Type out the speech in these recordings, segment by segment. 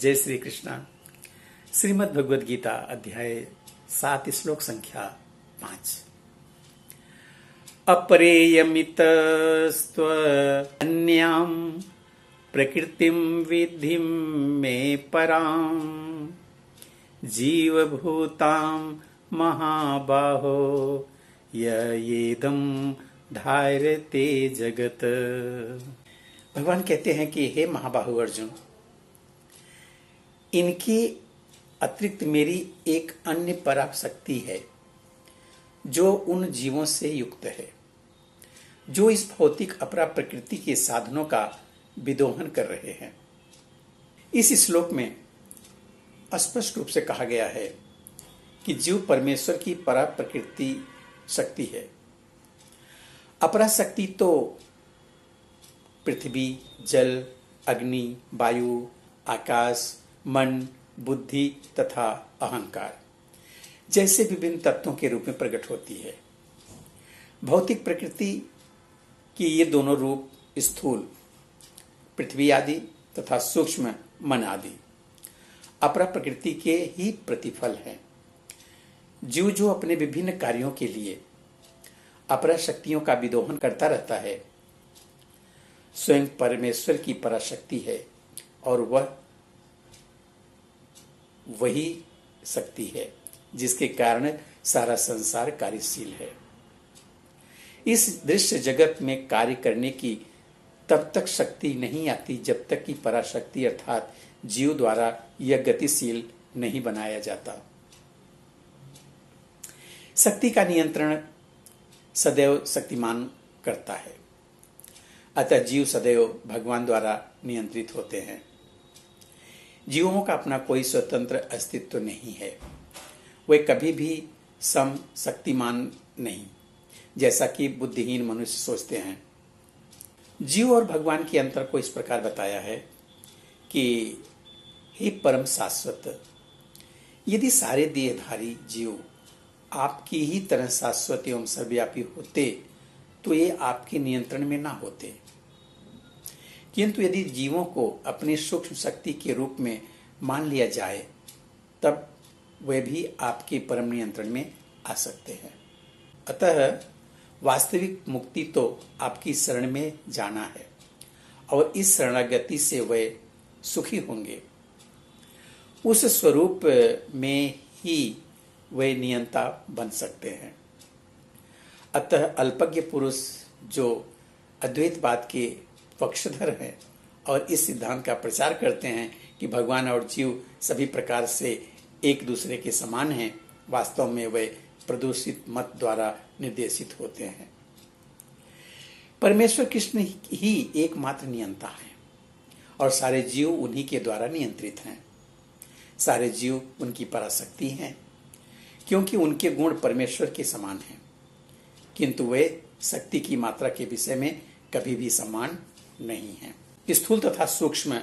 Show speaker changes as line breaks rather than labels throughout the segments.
जय श्री कृष्णा। श्रीमद् भगवद गीता अध्याय 7 श्लोक संख्या 5। अपरेयमितस्त्वन्यां प्रकृतिं विद्धि मे परां जीवभूतां महाबाहो येदं धार्यते जगत। भगवान कहते हैं कि हे महाबाहु अर्जुन, इनके अतिरिक्त मेरी एक अन्य पराशक्ति है जो उन जीवों से युक्त है जो इस भौतिक अपरा प्रकृति के साधनों का विदोहन कर रहे हैं। इस श्लोक में स्पष्ट रूप से कहा गया है कि जीव परमेश्वर की परा प्रकृति शक्ति है। अपरा शक्ति तो पृथ्वी, जल, अग्नि, वायु, आकाश, मन, बुद्धि तथा अहंकार जैसे विभिन्न तत्वों के रूप में प्रकट होती है। भौतिक प्रकृति की ये दोनों रूप स्थूल पृथ्वी आदि तथा सूक्ष्म मन आदि अपरा प्रकृति के ही प्रतिफल हैं। जीव जो अपने विभिन्न कार्यों के लिए अपरा शक्तियों का विदोहन करता रहता है, स्वयं परमेश्वर की पराशक्ति है और वही शक्ति है जिसके कारण सारा संसार कार्यशील है। इस दृश्य जगत में कार्य करने की तब तक शक्ति नहीं आती जब तक कि पराशक्ति अर्थात जीव द्वारा यह गतिशील नहीं बनाया जाता। शक्ति का नियंत्रण सदैव शक्तिमान करता है, अतः जीव सदैव भगवान द्वारा नियंत्रित होते हैं। जीवों का अपना कोई स्वतंत्र अस्तित्व नहीं है। वे कभी भी सम शक्तिमान नहीं, जैसा कि बुद्धिहीन मनुष्य सोचते हैं। जीव और भगवान के अंतर को इस प्रकार बताया है कि हे परम शाश्वत, यदि सारे देहधारी जीव आपकी ही तरह शाश्वत एवं सर्वव्यापी होते तो ये आपके नियंत्रण में ना होते, किंतु यदि जीवों को अपनी सूक्ष्म शक्ति के रूप में मान लिया जाए तब वे भी आपके परम नियंत्रण में आ सकते हैं। अतः वास्तविक मुक्ति तो आपकी शरण में जाना है और इस शरणागति से वे सुखी होंगे। उस स्वरूप में ही वे नियंता बन सकते हैं। अतः अल्पज्ञ पुरुष जो अद्वैतवाद के पक्षधर हैं और इस सिद्धांत का प्रचार करते हैं कि भगवान और जीव सभी प्रकार से एक दूसरे के समान हैं, वास्तव में वे प्रदूषित मत द्वारा निर्देशित होते हैं। परमेश्वर कृष्ण ही एकमात्र नियंता है और सारे जीव उन्हीं के द्वारा नियंत्रित हैं। सारे जीव उनकी पराशक्ति हैं क्योंकि उनके गुण परमेश्वर के समान हैं, किंतु वे शक्ति की मात्रा के विषय में कभी भी समान नहीं है। स्थूल तथा सूक्ष्म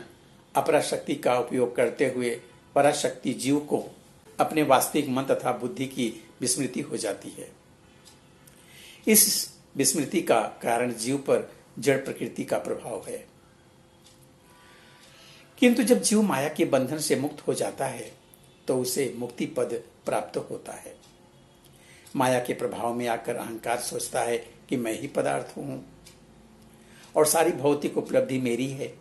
अपराशक्ति का उपयोग करते हुए पराशक्ति जीव को अपने वास्तविक मन तथा बुद्धि की विस्मृति हो जाती है। इस विस्मृति का कारण जीव पर जड़ प्रकृति का प्रभाव है। किंतु जब जीव माया के बंधन से मुक्त हो जाता है तो उसे मुक्ति पद प्राप्त होता है। माया के प्रभाव में आकर अहंकार सोचता है कि मैं ही पदार्थ हूं और सारी भौतिक उपलब्धि मेरी है।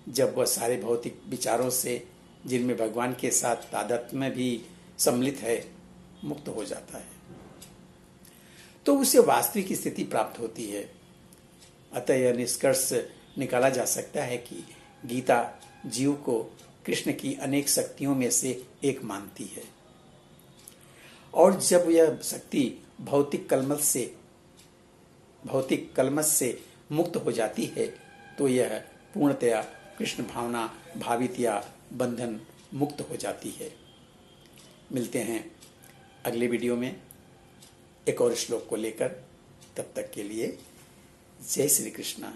जब वह सारे भौतिक विचारों से, जिनमें भगवान के साथ तादात्म्य में भी सम्मिलित है, मुक्त हो जाता है तो उसे वास्तविक स्थिति प्राप्त होती है। अतः यह निष्कर्ष निकाला जा सकता है कि गीता जीव को कृष्ण की अनेक शक्तियों में से एक मानती है और जब यह शक्ति भौतिक कलमश से मुक्त हो जाती है तो यह पूर्णतया कृष्ण भावना भावित या बंधन मुक्त हो जाती है। मिलते हैं अगले वीडियो में एक और श्लोक को लेकर। तब तक के लिए जय श्री कृष्णा।